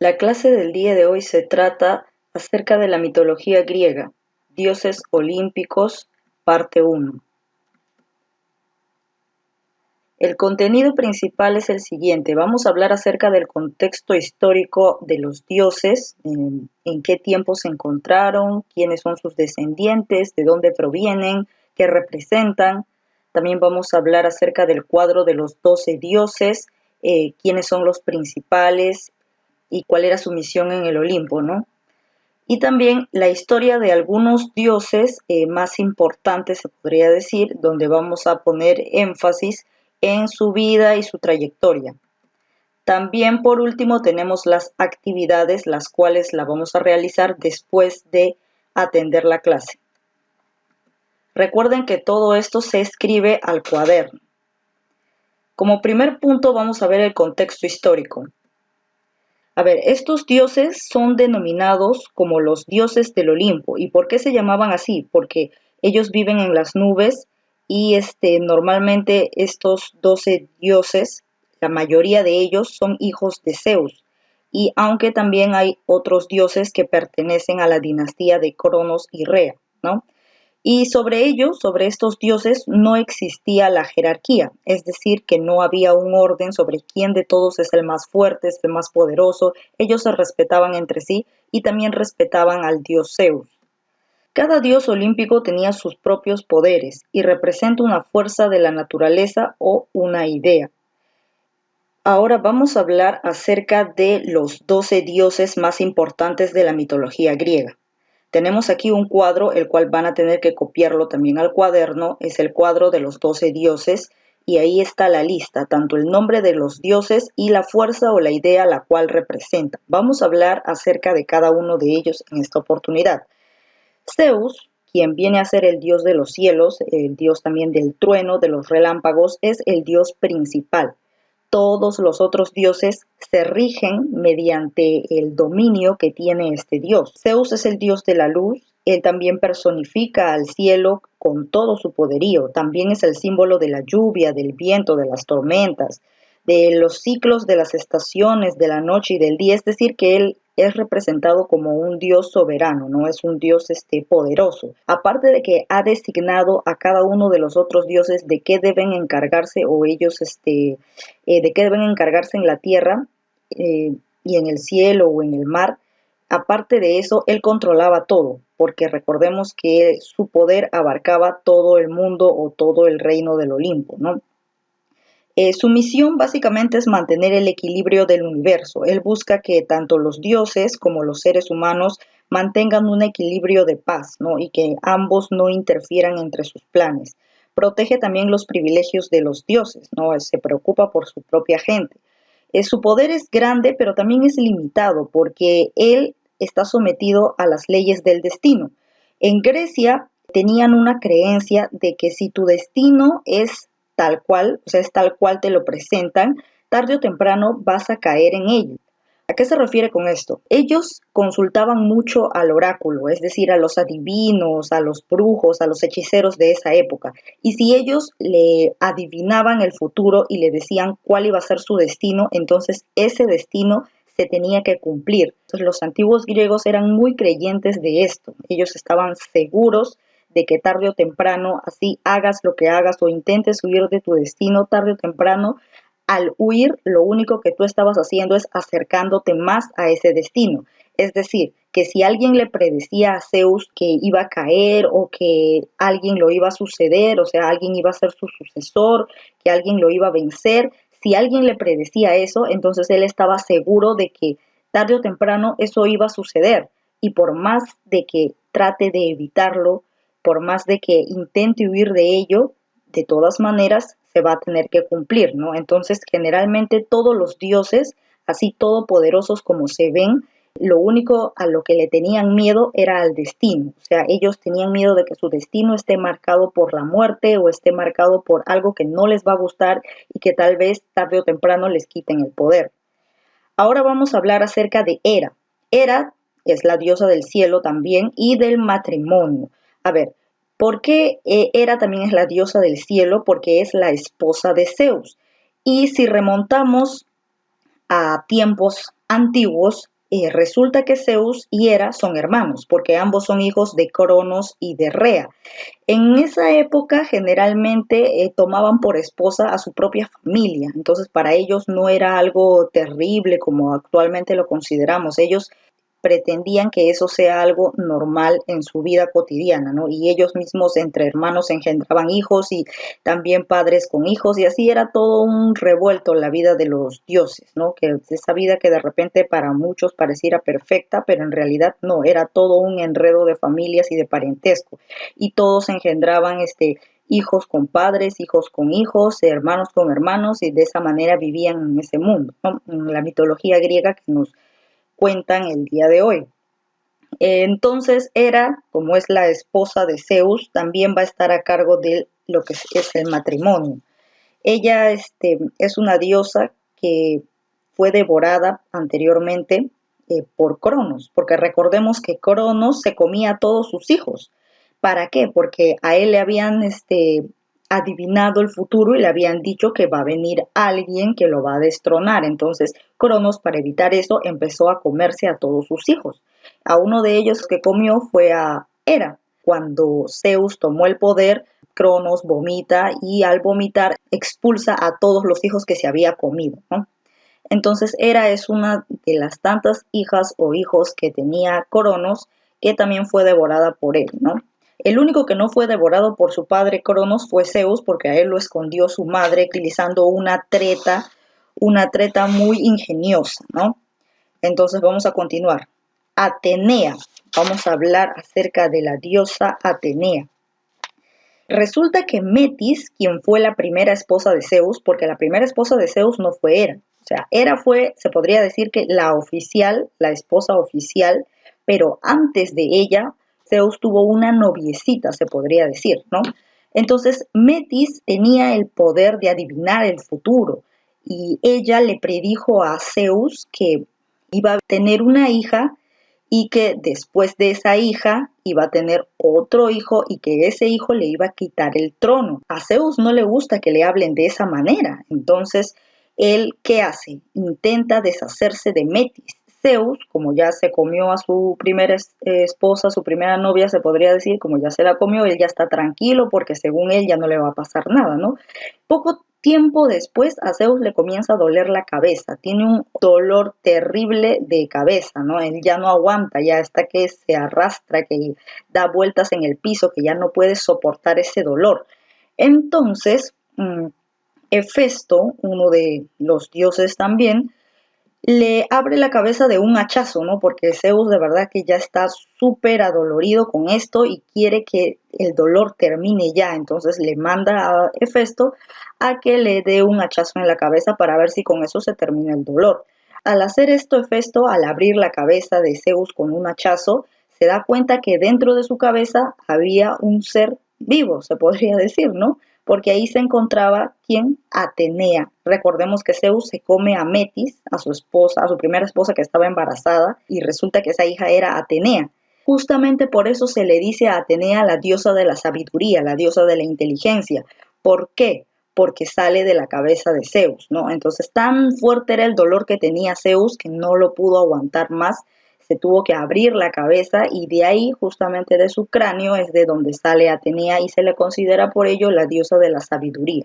La clase del día de hoy se trata acerca de la mitología griega, dioses olímpicos, parte 1. El contenido principal es el siguiente. Vamos a hablar acerca del contexto histórico de los dioses, en qué tiempo se encontraron, quiénes son sus descendientes, de dónde provienen, qué representan. También vamos a hablar acerca del cuadro de los 12 dioses, quiénes son los principales y cuál era su misión en el Olimpo, ¿no? Y también la historia de algunos dioses más importantes, se podría decir, donde vamos a poner énfasis en su vida y su trayectoria. También, por último, tenemos las actividades, las cuales la vamos a realizar después de atender la clase. Recuerden que todo esto se escribe al cuaderno. Como primer punto vamos a ver el contexto histórico. A ver, estos dioses son denominados como los dioses del Olimpo. ¿Y por qué se llamaban así? Porque ellos viven en las nubes y normalmente estos 12 dioses, la mayoría de ellos son hijos de Zeus. Y aunque también hay otros dioses que pertenecen a la dinastía de Cronos y Rea, ¿no? Y sobre ellos, sobre estos dioses, no existía la jerarquía, es decir, que no había un orden sobre quién de todos es el más fuerte, es el más poderoso. Ellos se respetaban entre sí y también respetaban al dios Zeus. Cada dios olímpico tenía sus propios poderes y representa una fuerza de la naturaleza o una idea. Ahora vamos a hablar acerca de los 12 dioses más importantes de la mitología griega. Tenemos aquí un cuadro, el cual van a tener que copiarlo también al cuaderno. Es el cuadro de los 12 dioses y ahí está la lista, tanto el nombre de los dioses y la fuerza o la idea la cual representa. Vamos a hablar acerca de cada uno de ellos en esta oportunidad. Zeus, quien viene a ser el dios de los cielos, el dios también del trueno, de los relámpagos, es el dios principal. Todos los otros dioses se rigen mediante el dominio que tiene este dios. Zeus es el dios de la luz, él también personifica al cielo con todo su poderío, también es el símbolo de la lluvia, del viento, de las tormentas, de los ciclos de las estaciones, de la noche y del día, es decir, que él es representado como un dios soberano, no es un dios poderoso. Aparte de que ha designado a cada uno de los otros dioses de qué deben encargarse o ellos de qué deben encargarse en la tierra y en el cielo o en el mar. Aparte de eso, él controlaba todo, porque recordemos que su poder abarcaba todo el mundo o todo el reino del Olimpo, ¿no? Su misión básicamente es mantener el equilibrio del universo. Él busca que tanto los dioses como los seres humanos mantengan un equilibrio de paz, ¿no? Y que ambos no interfieran entre sus planes. Protege también los privilegios de los dioses, ¿no? Se preocupa por su propia gente. Su poder es grande, pero también es limitado porque él está sometido a las leyes del destino. En Grecia tenían una creencia de que si tu destino es tal cual, o sea, es tal cual te lo presentan, tarde o temprano vas a caer en ello. ¿A qué se refiere con esto? Ellos consultaban mucho al oráculo, es decir, a los adivinos, a los brujos, a los hechiceros de esa época. Y si ellos le adivinaban el futuro y le decían cuál iba a ser su destino, entonces ese destino se tenía que cumplir. Entonces, los antiguos griegos eran muy creyentes de esto. Ellos estaban seguros de que tarde o temprano, así hagas lo que hagas o intentes huir de tu destino, tarde o temprano, al huir, lo único que tú estabas haciendo es acercándote más a ese destino. Es decir, que si alguien le predecía a Zeus que iba a caer o que alguien lo iba a suceder, o sea, alguien iba a ser su sucesor, que alguien lo iba a vencer, si alguien le predecía eso, entonces él estaba seguro de que tarde o temprano eso iba a suceder. Y por más de que trate de evitarlo, por más de que intente huir de ello, de todas maneras se va a tener que cumplir, ¿no? Entonces, generalmente todos los dioses, así todopoderosos como se ven, lo único a lo que le tenían miedo era al destino. O sea, ellos tenían miedo de que su destino esté marcado por la muerte o esté marcado por algo que no les va a gustar y que tal vez tarde o temprano les quiten el poder. Ahora vamos a hablar acerca de Hera. Hera es la diosa del cielo también y del matrimonio. A ver, ¿por qué Hera también es la diosa del cielo? Porque es la esposa de Zeus. Y si remontamos a tiempos antiguos, resulta que Zeus y Hera son hermanos, porque ambos son hijos de Cronos y de Rea. En esa época generalmente tomaban por esposa a su propia familia, entonces para ellos no era algo terrible como actualmente lo consideramos. Ellos pretendían que eso sea algo normal en su vida cotidiana, ¿no? Y ellos mismos entre hermanos engendraban hijos y también padres con hijos, y así era todo un revuelto la vida de los dioses, ¿no? Que esa vida que de repente para muchos pareciera perfecta, pero en realidad no, era todo un enredo de familias y de parentesco, y todos engendraban hijos con padres, hijos con hijos, hermanos con hermanos, y de esa manera vivían en ese mundo, ¿no? En la mitología griega que nos cuentan el día de hoy. Entonces Hera, como es la esposa de Zeus, también va a estar a cargo de lo que es el matrimonio. Ella es una diosa que fue devorada anteriormente por Cronos, porque recordemos que Cronos se comía a todos sus hijos. ¿Para qué? Porque a él le habían adivinado el futuro y le habían dicho que va a venir alguien que lo va a destronar. Entonces Cronos, para evitar eso, empezó a comerse a todos sus hijos. A uno de ellos que comió fue a Hera. Cuando Zeus tomó el poder, Cronos vomita y al vomitar expulsa a todos los hijos que se había comido, ¿no? Entonces Hera es una de las tantas hijas o hijos que tenía Cronos, que también fue devorada por él, ¿no? El único que no fue devorado por su padre Cronos fue Zeus, porque a él lo escondió su madre utilizando una treta muy ingeniosa, ¿no? Entonces vamos a continuar. Atenea. Vamos a hablar acerca de la diosa Atenea. Resulta que Metis, quien fue la primera esposa de Zeus, porque la primera esposa de Zeus no fue Hera, o sea, Hera fue, se podría decir que la oficial, la esposa oficial, pero antes de ella, Zeus tuvo una noviecita, se podría decir, ¿no? Entonces, Metis tenía el poder de adivinar el futuro y ella le predijo a Zeus que iba a tener una hija y que después de esa hija iba a tener otro hijo y que ese hijo le iba a quitar el trono. A Zeus no le gusta que le hablen de esa manera, entonces él, ¿qué hace? Intenta deshacerse de Metis. Zeus, como ya se comió a su primera esposa, su primera novia, se podría decir, como ya se la comió, él ya está tranquilo porque según él ya no le va a pasar nada, ¿no? Poco tiempo después a Zeus le comienza a doler la cabeza, tiene un dolor terrible de cabeza, ¿no? Él ya no aguanta, ya hasta que se arrastra, que da vueltas en el piso, que ya no puede soportar ese dolor. Entonces, Hefesto, uno de los dioses también, le abre la cabeza de un hachazo, ¿no? Porque Zeus de verdad que ya está súper adolorido con esto y quiere que el dolor termine ya. Entonces le manda a Hefesto a que le dé un hachazo en la cabeza para ver si con eso se termina el dolor. Al hacer esto, Hefesto, al abrir la cabeza de Zeus con un hachazo, se da cuenta que dentro de su cabeza había un ser vivo, se podría decir, ¿no? Porque ahí se encontraba, ¿quién? Atenea. Recordemos que Zeus se come a Metis, a su esposa, a su primera esposa que estaba embarazada, y resulta que esa hija era Atenea. Justamente por eso se le dice a Atenea la diosa de la sabiduría, la diosa de la inteligencia. ¿Por qué? Porque sale de la cabeza de Zeus, ¿no? Entonces tan fuerte era el dolor que tenía Zeus que no lo pudo aguantar más, se tuvo que abrir la cabeza y de ahí, justamente de su cráneo, es de donde sale Atenea y se le considera por ello la diosa de la sabiduría.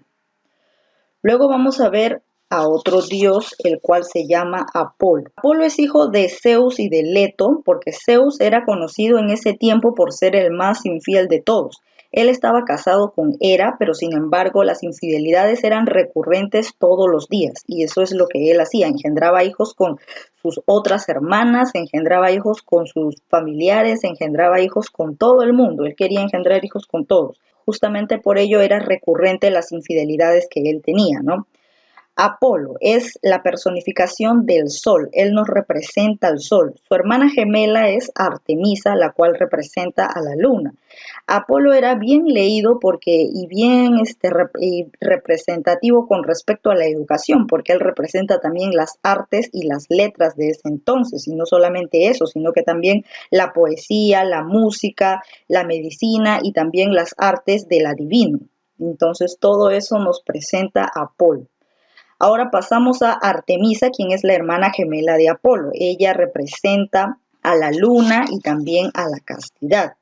Luego vamos a ver a otro dios, el cual se llama Apolo. Apolo es hijo de Zeus y de Leto, porque Zeus era conocido en ese tiempo por ser el más infiel de todos. Él estaba casado con Hera, pero sin embargo las infidelidades eran recurrentes todos los días, y eso es lo que él hacía, engendraba hijos con sus otras hermanas, engendraba hijos con sus familiares, engendraba hijos con todo el mundo, él quería engendrar hijos con todos. Justamente por ello era recurrente las infidelidades que él tenía, ¿no? Apolo es la personificación del sol, él nos representa al sol. Su hermana gemela es Artemisa, la cual representa a la luna. Apolo era bien leído y bien representativo con respecto a la educación, porque él representa también las artes y las letras de ese entonces, y no solamente eso, sino que también la poesía, la música, la medicina y también las artes del adivino. Entonces todo eso nos presenta a Apolo. Ahora pasamos a Artemisa, quien es la hermana gemela de Apolo. Ella representa a la luna y también a la castidad.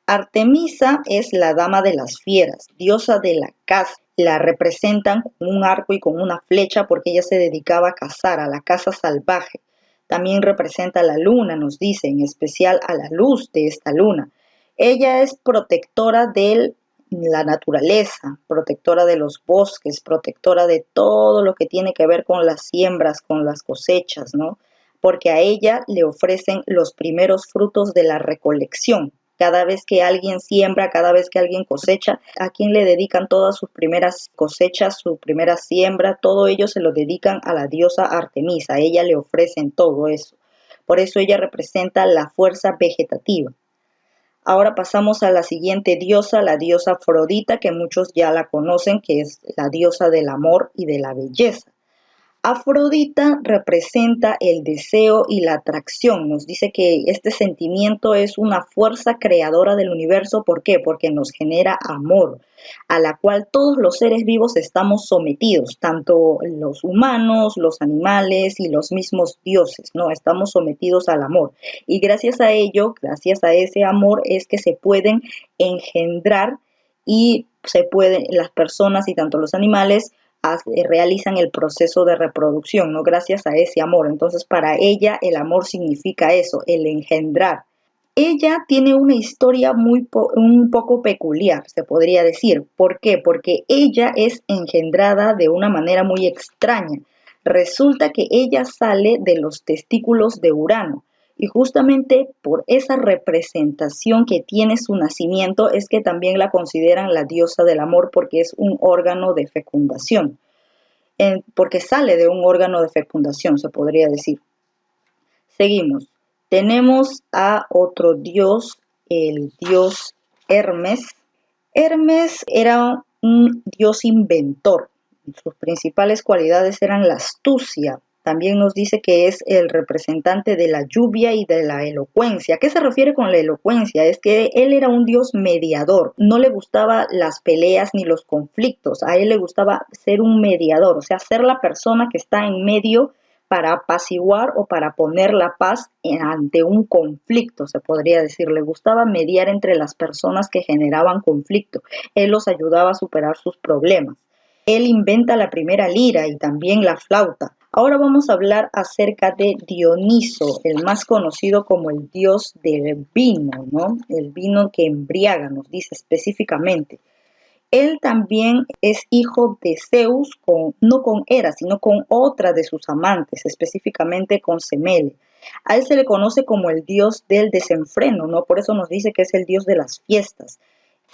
Artemisa es la dama de las fieras, diosa de la caza. La representan con un arco y con una flecha porque ella se dedicaba a cazar, a la caza salvaje. También representa a la luna, nos dice, en especial a la luz de esta luna. Ella es protectora de la naturaleza, protectora de los bosques, protectora de todo lo que tiene que ver con las siembras, con las cosechas, ¿no? Porque a ella le ofrecen los primeros frutos de la recolección. Cada vez que alguien siembra, cada vez que alguien cosecha, ¿a quién le dedican todas sus primeras cosechas, su primera siembra? Todo ello se lo dedican a la diosa Artemisa. A ella le ofrecen todo eso. Por eso ella representa la fuerza vegetativa. Ahora pasamos a la siguiente diosa, la diosa Afrodita, que muchos ya la conocen, que es la diosa del amor y de la belleza. Afrodita representa el deseo y la atracción. Nos dice que este sentimiento es una fuerza creadora del universo. ¿Por qué? Porque nos genera amor, a la cual todos los seres vivos estamos sometidos, tanto los humanos, los animales y los mismos dioses, ¿no? Estamos sometidos al amor. Y gracias a ello, gracias a ese amor, es que se pueden engendrar y se pueden, las personas y tanto los animales, realizan el proceso de reproducción, ¿no? Gracias a ese amor. Entonces, para ella el amor significa eso, el engendrar. Ella tiene una historia un poco peculiar, se podría decir. ¿Por qué? Porque ella es engendrada de una manera muy extraña. Resulta que ella sale de los testículos de Urano. Y justamente por esa representación que tiene su nacimiento es que también la consideran la diosa del amor porque es un órgano de fecundación, porque sale de un órgano de fecundación, se podría decir. Seguimos. Tenemos a otro dios, el dios Hermes. Hermes era un dios inventor. Sus principales cualidades eran la astucia. También nos dice que es el representante de la lluvia y de la elocuencia. ¿A qué se refiere con la elocuencia? Es que él era un dios mediador. No le gustaban las peleas ni los conflictos. A él le gustaba ser un mediador, o sea, ser la persona que está en medio para apaciguar o para poner la paz ante un conflicto, se podría decir. Le gustaba mediar entre las personas que generaban conflicto. Él los ayudaba a superar sus problemas. Él inventa la primera lira y también la flauta. Ahora vamos a hablar acerca de Dioniso, el más conocido como el dios del vino, ¿no? El vino que embriaga, nos dice específicamente. Él también es hijo de Zeus, no con Hera, sino con otra de sus amantes, específicamente con Semele. A él se le conoce como el dios del desenfreno, ¿no? Por eso nos dice que es el dios de las fiestas.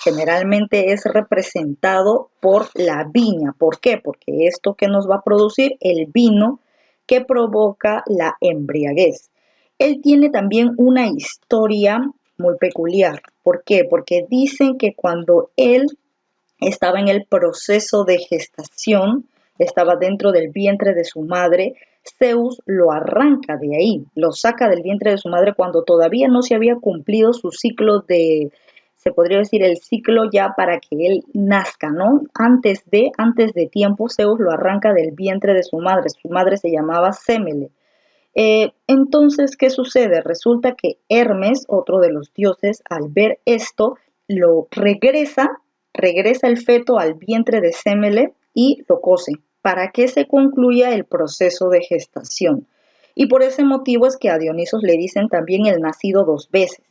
Generalmente es representado por la viña. ¿Por qué? Porque esto que nos va a producir el vino que provoca la embriaguez. Él tiene también una historia muy peculiar. ¿Por qué? Porque dicen que cuando él estaba en el proceso de gestación, estaba dentro del vientre de su madre, Zeus lo arranca de ahí, lo saca del vientre de su madre cuando todavía no se había cumplido su ciclo se podría decir el ciclo ya para que él nazca, ¿no? Antes de tiempo, Zeus lo arranca del vientre de su madre se llamaba Semele. Entonces, ¿qué sucede? Resulta que Hermes, otro de los dioses, al ver esto, lo regresa el feto al vientre de Semele y lo cose para que se concluya el proceso de gestación. Y por ese motivo es que a Dionisos le dicen también el nacido dos veces.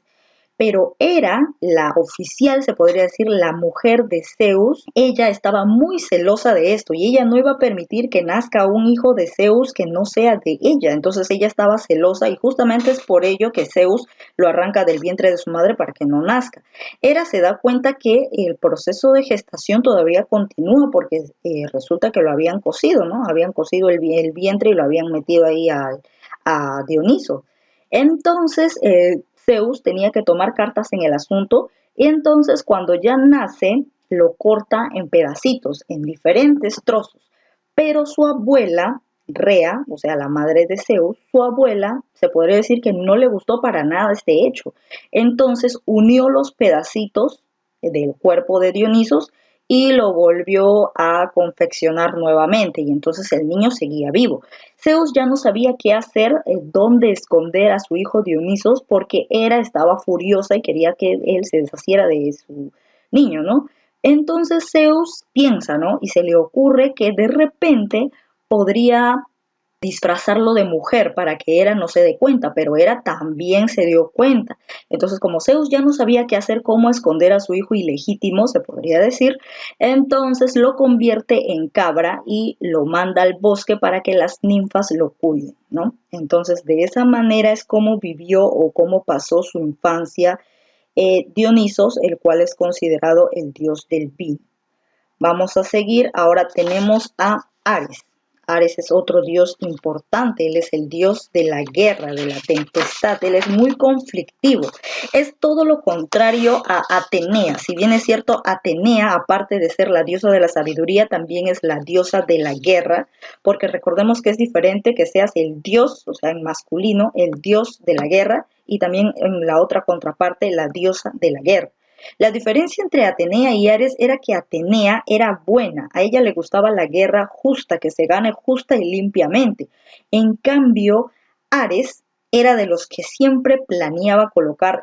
Pero Hera, la oficial, se podría decir, la mujer de Zeus, ella estaba muy celosa de esto y ella no iba a permitir que nazca un hijo de Zeus que no sea de ella. Entonces ella estaba celosa y justamente es por ello que Zeus lo arranca del vientre de su madre para que no nazca. Hera se da cuenta que el proceso de gestación todavía continúa porque resulta que lo habían cosido, ¿no? Habían cosido el vientre y lo habían metido ahí a Dioniso. Entonces, Zeus tenía que tomar cartas en el asunto y entonces cuando ya nace lo corta en pedacitos, en diferentes trozos. Pero su abuela, Rea, o sea, la madre de Zeus, su abuela, se podría decir que no le gustó para nada este hecho. Entonces unió los pedacitos del cuerpo de Dionisos y lo volvió a confeccionar nuevamente y entonces el niño seguía vivo. Zeus ya no sabía qué hacer, dónde esconder a su hijo Dionisos porque Hera estaba furiosa y quería que él se deshaciera de su niño, ¿no? Entonces Zeus piensa, ¿no? Y se le ocurre que de repente podría disfrazarlo de mujer para que Hera no se dé cuenta, pero Hera también se dio cuenta. Entonces, como Zeus ya no sabía qué hacer, cómo esconder a su hijo ilegítimo, se podría decir, entonces lo convierte en cabra y lo manda al bosque para que las ninfas lo cuiden, ¿no? Entonces, de esa manera es como vivió o cómo pasó su infancia Dionisos, el cual es considerado el dios del vino. Vamos a seguir, ahora tenemos a Ares. Ares es otro dios importante, él es el dios de la guerra, de la tempestad, él es muy conflictivo. Es todo lo contrario a Atenea. Si bien es cierto, Atenea, aparte de ser la diosa de la sabiduría, también es la diosa de la guerra, porque recordemos que es diferente que seas el dios, o sea, en masculino, el dios de la guerra, y también en la otra contraparte, la diosa de la guerra. La diferencia entre Atenea y Ares era que Atenea era buena, a ella le gustaba la guerra justa, que se gane justa y limpiamente. En cambio, Ares era de los que siempre planeaba colocar,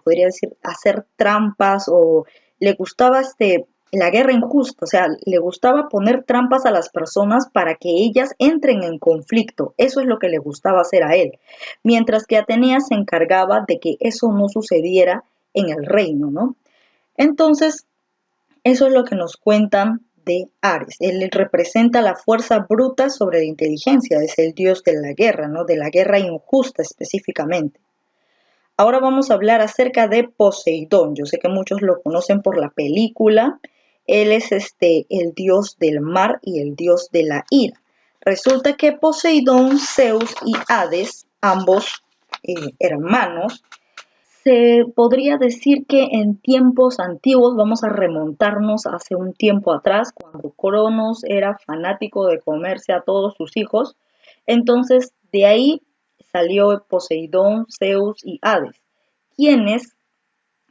podría decir, hacer trampas o le gustaba la guerra injusta, o sea, le gustaba poner trampas a las personas para que ellas entren en conflicto. Eso es lo que le gustaba hacer a él. Mientras que Atenea se encargaba de que eso no sucediera en el reino, ¿no? Entonces, eso es lo que nos cuentan de Ares. Él representa la fuerza bruta sobre la inteligencia, es el dios de la guerra, ¿no? De la guerra injusta específicamente. Ahora vamos a hablar acerca de Poseidón. Yo sé que muchos lo conocen por la película. Él es el dios del mar y el dios de la ira. Resulta que Poseidón, Zeus y Hades, ambos hermanos, se podría decir que en tiempos antiguos, vamos a remontarnos hace un tiempo atrás, cuando Cronos era fanático de comerse a todos sus hijos, entonces de ahí salió Poseidón, Zeus y Hades, quienes,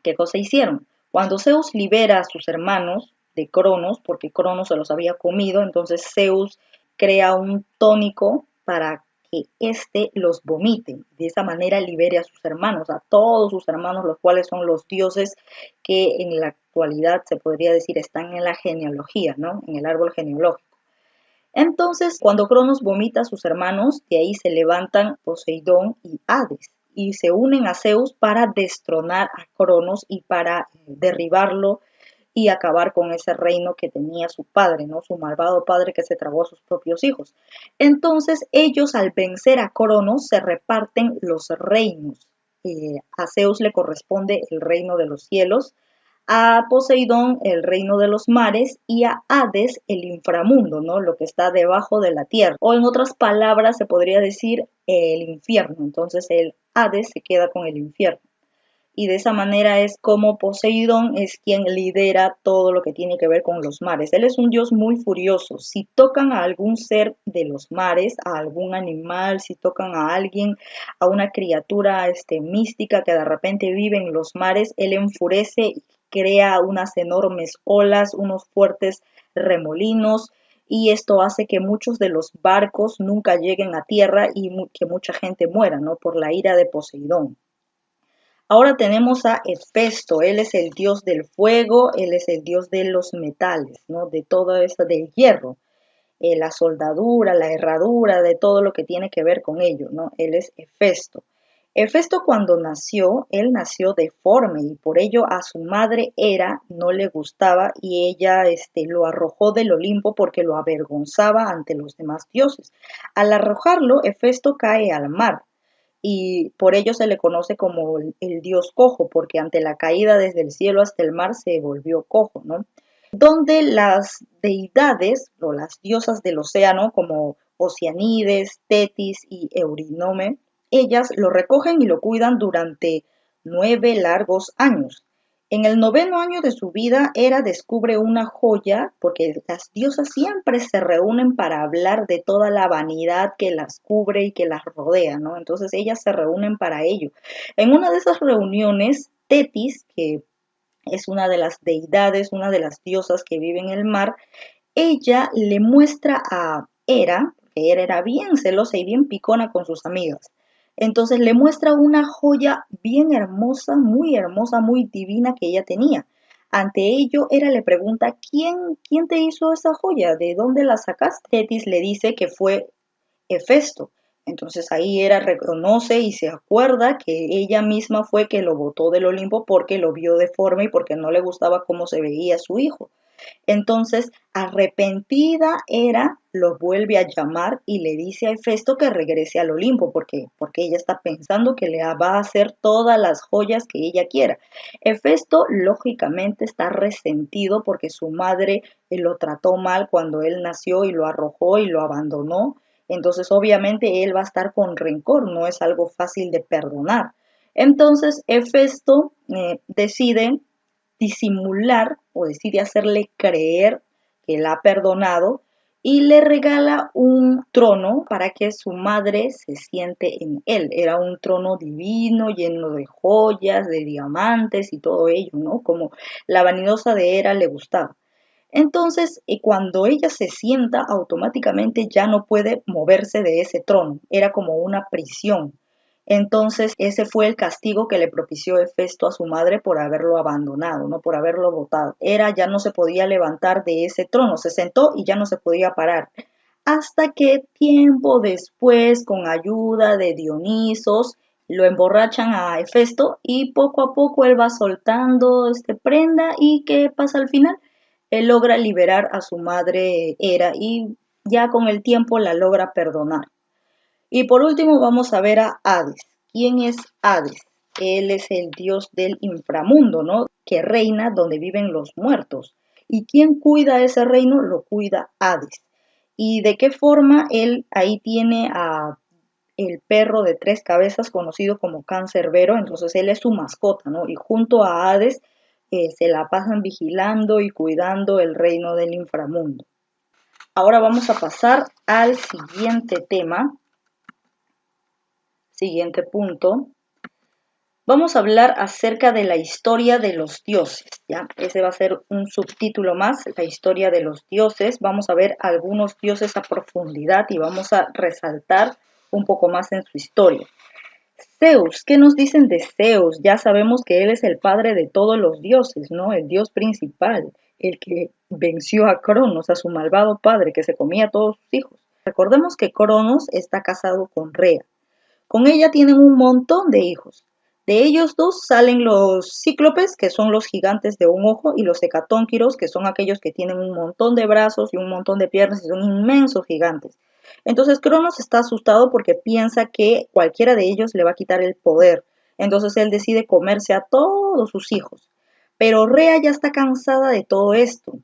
¿qué cosa hicieron? Cuando Zeus libera a sus hermanos de Cronos, porque Cronos se los había comido, entonces Zeus crea un tónico para que éste los vomite. De esa manera libere a sus hermanos, a todos sus hermanos, los cuales son los dioses que en la actualidad se podría decir están en la genealogía, ¿no? En el árbol genealógico. Entonces, cuando Cronos vomita a sus hermanos, de ahí se levantan Poseidón y Hades y se unen a Zeus para destronar a Cronos y para derribarlo y acabar con ese reino que tenía su padre, ¿no? Su malvado padre que se tragó a sus propios hijos. Entonces, ellos al vencer a Cronos se reparten los reinos. A Zeus le corresponde el reino de los cielos, a Poseidón el reino de los mares y a Hades el inframundo, ¿no? Lo que está debajo de la tierra. O en otras palabras se podría decir el infierno. Entonces el Hades se queda con el infierno. Y de esa manera es como Poseidón es quien lidera todo lo que tiene que ver con los mares. Él es un dios muy furioso. Si tocan a algún ser de los mares, a algún animal, si tocan a alguien, a una criatura mística que de repente vive en los mares, él enfurece y crea unas enormes olas, unos fuertes remolinos, y esto hace que muchos de los barcos nunca lleguen a tierra y que mucha gente muera, ¿no? Por la ira de Poseidón. Ahora tenemos a Hefesto, él es el dios del fuego, él es el dios de los metales, ¿no? De todo eso, del hierro, la soldadura, la herradura, de todo lo que tiene que ver con ello, ¿no? Él es Hefesto. Hefesto cuando nació, él nació deforme y por ello a su madre Hera no le gustaba y ella lo arrojó del Olimpo porque lo avergonzaba ante los demás dioses. Al arrojarlo, Hefesto cae al mar y por ello se le conoce como el dios cojo, porque ante la caída desde el cielo hasta el mar se volvió cojo, ¿no? Donde las deidades o las diosas del océano, como Oceanides, Tetis y Eurynome, ellas lo recogen y lo cuidan durante 9 largos años. En el noveno año de su vida, Hera descubre una joya, porque las diosas siempre se reúnen para hablar de toda la vanidad que las cubre y que las rodea, ¿no? Entonces ellas se reúnen para ello. En una de esas reuniones, Tetis, que es una de las deidades, una de las diosas que vive en el mar. Ella le muestra a Hera, que Hera era bien celosa y bien picona con sus amigas. Entonces le muestra una joya bien hermosa, muy divina que ella tenía. Ante ello, Hera le pregunta, ¿quién te hizo esa joya? ¿De dónde la sacaste? Tetis le dice que fue Hefesto. Entonces ahí Hera reconoce y se acuerda que ella misma fue que lo botó del Olimpo porque lo vio deforme y porque no le gustaba cómo se veía su hijo. Entonces, arrepentida Hera lo vuelve a llamar y le dice a Hefesto que regrese al Olimpo, porque ella está pensando que le va a hacer todas las joyas que ella quiera. Hefesto, lógicamente, está resentido porque su madre lo trató mal cuando él nació y lo arrojó y lo abandonó. Entonces, obviamente, él va a estar con rencor, no es algo fácil de perdonar. Entonces, Hefesto decide disimular o decide hacerle creer que la ha perdonado y le regala un trono para que su madre se siente en él. Era un trono divino, lleno de joyas, de diamantes y todo ello, ¿no? Como la vanidosa de Hera le gustaba. Entonces, cuando ella se sienta, automáticamente ya no puede moverse de ese trono. Era como una prisión. Entonces, ese fue el castigo que le propició Hefesto a su madre por haberlo abandonado, ¿no? Por haberlo botado. Hera ya no se podía levantar de ese trono, se sentó y ya no se podía parar. Hasta que tiempo después, con ayuda de Dionisos, lo emborrachan a Hefesto y poco a poco él va soltando prenda. ¿Y qué pasa al final? Él logra liberar a su madre Hera y ya con el tiempo la logra perdonar. Y por último vamos a ver a Hades. ¿Quién es Hades? Él es el dios del inframundo, ¿no? Que reina donde viven los muertos. ¿Y quién cuida ese reino? Lo cuida Hades. ¿Y de qué forma él ahí tiene a el perro de tres cabezas conocido como Cancerbero? Entonces él es su mascota, ¿no? Y junto a Hades se la pasan vigilando y cuidando el reino del inframundo. Ahora vamos a pasar al siguiente tema. Siguiente punto. Vamos a hablar acerca de la historia de los dioses, ¿ya? Ese va a ser un subtítulo más, la historia de los dioses. Vamos a ver algunos dioses a profundidad y vamos a resaltar un poco más en su historia. Zeus, ¿qué nos dicen de Zeus? Ya sabemos que él es el padre de todos los dioses, ¿no? El dios principal, el que venció a Cronos, a su malvado padre, que se comía a todos sus hijos. Recordemos que Cronos está casado con Rea. Con ella tienen un montón de hijos. De ellos dos salen los cíclopes, que son los gigantes de un ojo, y los hecatónquiros, que son aquellos que tienen un montón de brazos y un montón de piernas y son inmensos gigantes. Entonces Cronos está asustado porque piensa que cualquiera de ellos le va a quitar el poder. Entonces él decide comerse a todos sus hijos. Pero Rea ya está cansada de todo esto.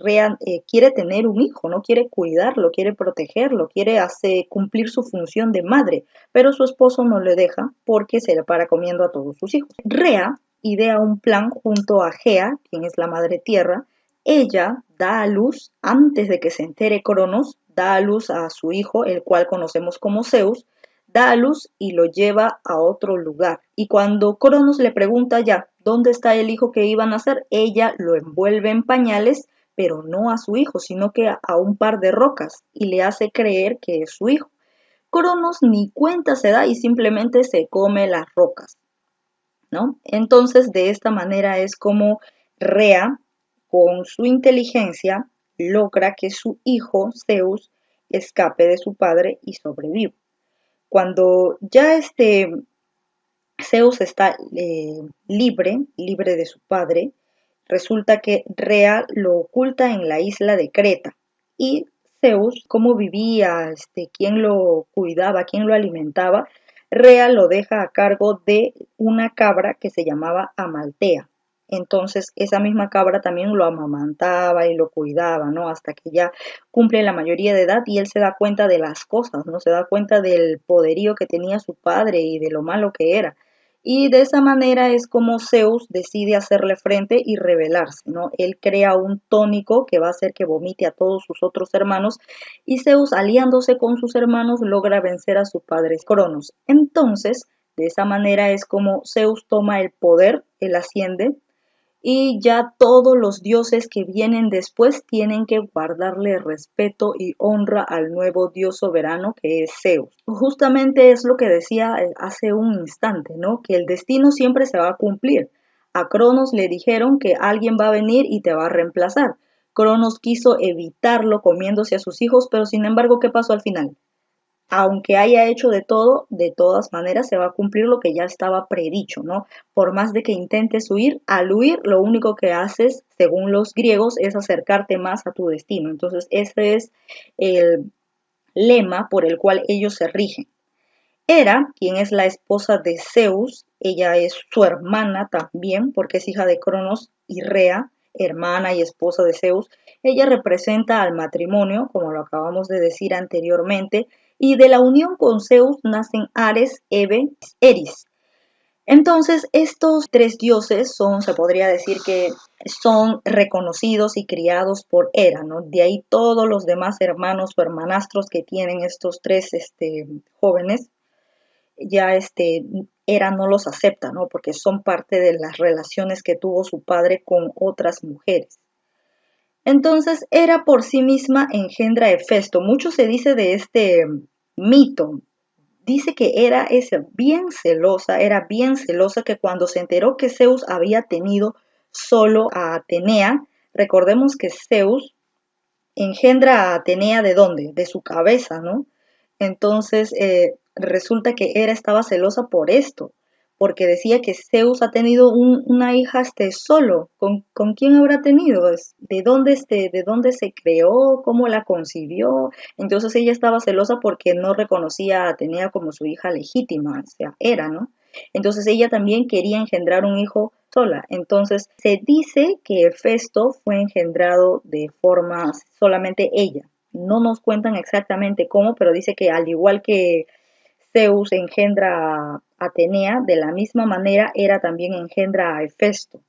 Rea quiere tener un hijo, no quiere cuidarlo, quiere protegerlo, quiere hacer cumplir su función de madre, pero su esposo no le deja porque se le para comiendo a todos sus hijos. Rea idea un plan junto a Gea, quien es la madre tierra. Ella da a luz, antes de que se entere Cronos, da a luz a su hijo, el cual conocemos como Zeus, da a luz y lo lleva a otro lugar. Y cuando Cronos le pregunta ya dónde está el hijo que iban a nacer, ella lo envuelve en pañales, pero no a su hijo, sino que a un par de rocas y le hace creer que es su hijo. Cronos ni cuenta se da y simplemente se come las rocas, ¿no? Entonces, de esta manera es como Rea, con su inteligencia, logra que su hijo, Zeus, escape de su padre y sobreviva. Cuando ya Zeus está libre de su padre, resulta que Rea lo oculta en la isla de Creta y Zeus, cómo vivía, quién lo cuidaba, quién lo alimentaba, Rea lo deja a cargo de una cabra que se llamaba Amaltea. Entonces esa misma cabra también lo amamantaba y lo cuidaba, ¿no? Hasta que ya cumple la mayoría de edad y él se da cuenta de las cosas, ¿no? Se da cuenta del poderío que tenía su padre y de lo malo que era. Y de esa manera es como Zeus decide hacerle frente y rebelarse, ¿no? Él crea un tónico que va a hacer que vomite a todos sus otros hermanos y Zeus, aliándose con sus hermanos, logra vencer a su padre Cronos. Entonces, de esa manera es como Zeus toma el poder, él asciende y ya todos los dioses que vienen después tienen que guardarle respeto y honra al nuevo dios soberano que es Zeus. Justamente es lo que decía hace un instante, ¿no? Que el destino siempre se va a cumplir. A Cronos le dijeron que alguien va a venir y te va a reemplazar. Cronos quiso evitarlo comiéndose a sus hijos, pero sin embargo, ¿qué pasó al final? Aunque haya hecho de todo, de todas maneras se va a cumplir lo que ya estaba predicho, ¿no? Por más de que intentes huir, al huir lo único que haces, según los griegos, es acercarte más a tu destino. Entonces, ese es el lema por el cual ellos se rigen. Hera, quien es la esposa de Zeus, ella es su hermana también, porque es hija de Cronos y Rea, hermana y esposa de Zeus. Ella representa al matrimonio, como lo acabamos de decir anteriormente, y de la unión con Zeus nacen Ares, Hebe, Eris. Entonces, estos tres dioses son, se podría decir que son reconocidos y criados por Hera, ¿no? De ahí todos los demás hermanos o hermanastros que tienen estos tres jóvenes ya Hera no los acepta, ¿no? Porque son parte de las relaciones que tuvo su padre con otras mujeres. Entonces, Hera por sí misma engendra a Hefesto. Mucho se dice de este mito. Dice que Hera era bien celosa, que cuando se enteró que Zeus había tenido solo a Atenea, recordemos que Zeus engendra a Atenea ¿de dónde? De su cabeza, ¿no? Entonces resulta que Hera estaba celosa por esto, porque decía que Zeus ha tenido una hija solo. ¿Con quién habrá tenido? ¿De dónde se creó? ¿Cómo la concibió? Entonces ella estaba celosa porque no reconocía a Atenea como su hija legítima, o sea, Hera, ¿no? Entonces ella también quería engendrar un hijo sola. Entonces se dice que Hefesto fue engendrado de forma solamente ella. No nos cuentan exactamente cómo, pero dice que al igual que Zeus engendra a Atenea, de la misma manera Hera también engendra a Hefesto.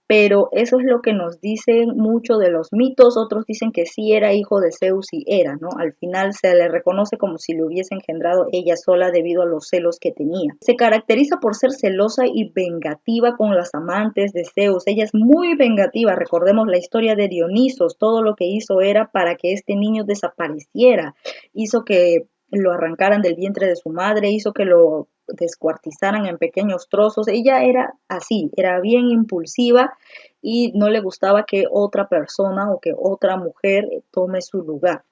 Pero eso es lo que nos dicen mucho de los mitos, otros dicen que sí era hijo de Zeus y Hera, ¿no? Al final se le reconoce como si lo hubiese engendrado ella sola debido a los celos que tenía. Se caracteriza por ser celosa y vengativa con las amantes de Zeus, ella es muy vengativa, recordemos la historia de Dionisos, todo lo que hizo era para que este niño desapareciera, hizo que lo arrancaran del vientre de su madre, hizo que lo descuartizaran en pequeños trozos. Ella era así, era bien impulsiva y no le gustaba que otra persona o que otra mujer tome su lugar.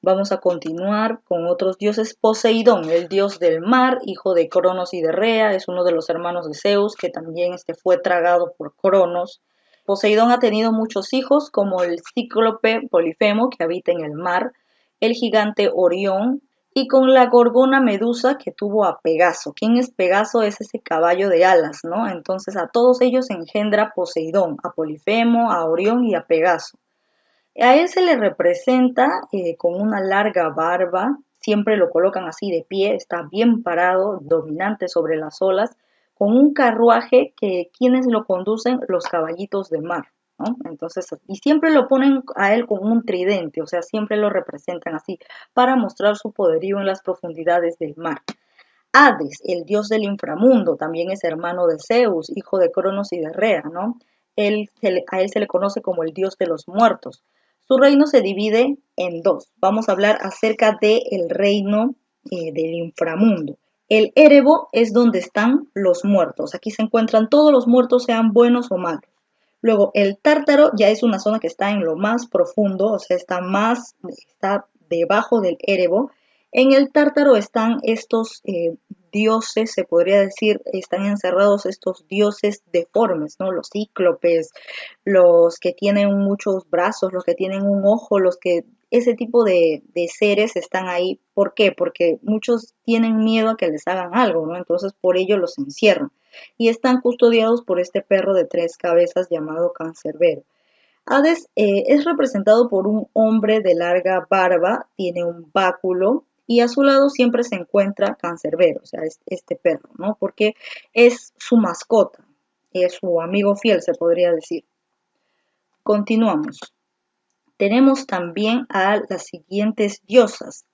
Vamos a continuar con otros dioses. Poseidón, el dios del mar, hijo de Cronos y de Rea, es uno de los hermanos de Zeus que también fue tragado por Cronos. Poseidón ha tenido muchos hijos, como el cíclope Polifemo, que habita en el mar, el gigante Orión, y con la gorgona Medusa, que tuvo a Pegaso. ¿Quién es Pegaso? Es ese caballo de alas, ¿no? Entonces a todos ellos engendra Poseidón, a Polifemo, a Orión y a Pegaso. A él se le representa con una larga barba, siempre lo colocan así de pie, está bien parado, dominante sobre las olas, con un carruaje que quienes lo conducen, los caballitos de mar, ¿no? Entonces, y siempre lo ponen a él con un tridente, o sea, siempre lo representan así, para mostrar su poderío en las profundidades del mar. Hades, el dios del inframundo, también es hermano de Zeus, hijo de Cronos y de Rea, ¿no? A él se le conoce como el dios de los muertos. Su reino se divide en dos. Vamos a hablar acerca del reino del inframundo. El Erebo es donde están los muertos. Aquí se encuentran todos los muertos, sean buenos o malos. Luego, el Tártaro ya es una zona que está en lo más profundo, o sea, está debajo del Erebo. En el Tártaro están estos dioses, se podría decir, están encerrados estos dioses deformes, ¿no? Los cíclopes, los que tienen muchos brazos, los que tienen un ojo, ese tipo de seres están ahí. ¿Por qué? Porque muchos tienen miedo a que les hagan algo, ¿no? Entonces por ello los encierran. Y están custodiados por este perro de tres cabezas llamado Cancerbero. Hades es representado por un hombre de larga barba, tiene un báculo y a su lado siempre se encuentra Cancerbero, o sea, es este perro, ¿no? Porque es su mascota, es su amigo fiel, se podría decir. Continuamos. Tenemos también a las siguientes diosas.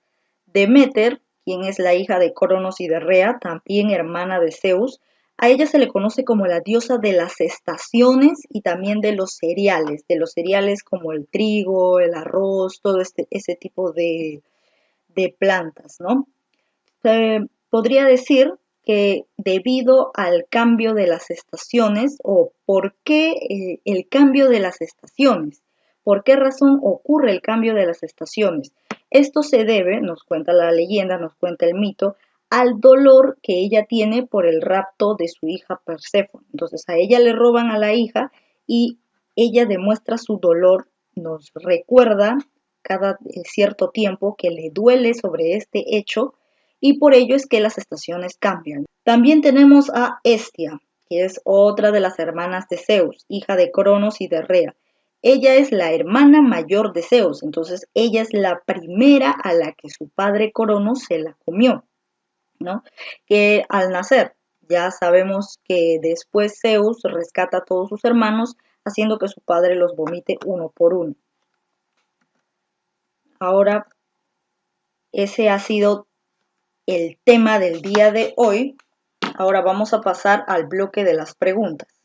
Deméter, quien es la hija de Cronos y de Rea, también hermana de Zeus. A ella se le conoce como la diosa de las estaciones y también de los cereales como el trigo, el arroz, todo ese tipo de plantas, ¿no? Se podría decir que debido al cambio de las estaciones o por qué el cambio de las estaciones, por qué razón ocurre el cambio de las estaciones. Esto se debe, nos cuenta la leyenda, nos cuenta el mito, al dolor que ella tiene por el rapto de su hija Perséfone. Entonces a ella le roban a la hija y ella demuestra su dolor, nos recuerda cada cierto tiempo que le duele sobre este hecho y por ello es que las estaciones cambian. También tenemos a Hestia, que es otra de las hermanas de Zeus, hija de Cronos y de Rea. Ella es la hermana mayor de Zeus, entonces ella es la primera a la que su padre Cronos se la comió, ¿no? Que al nacer ya sabemos que después Zeus rescata a todos sus hermanos, haciendo que su padre los vomite uno por uno. Ahora, ese ha sido el tema del día de hoy. Ahora vamos a pasar al bloque de las preguntas.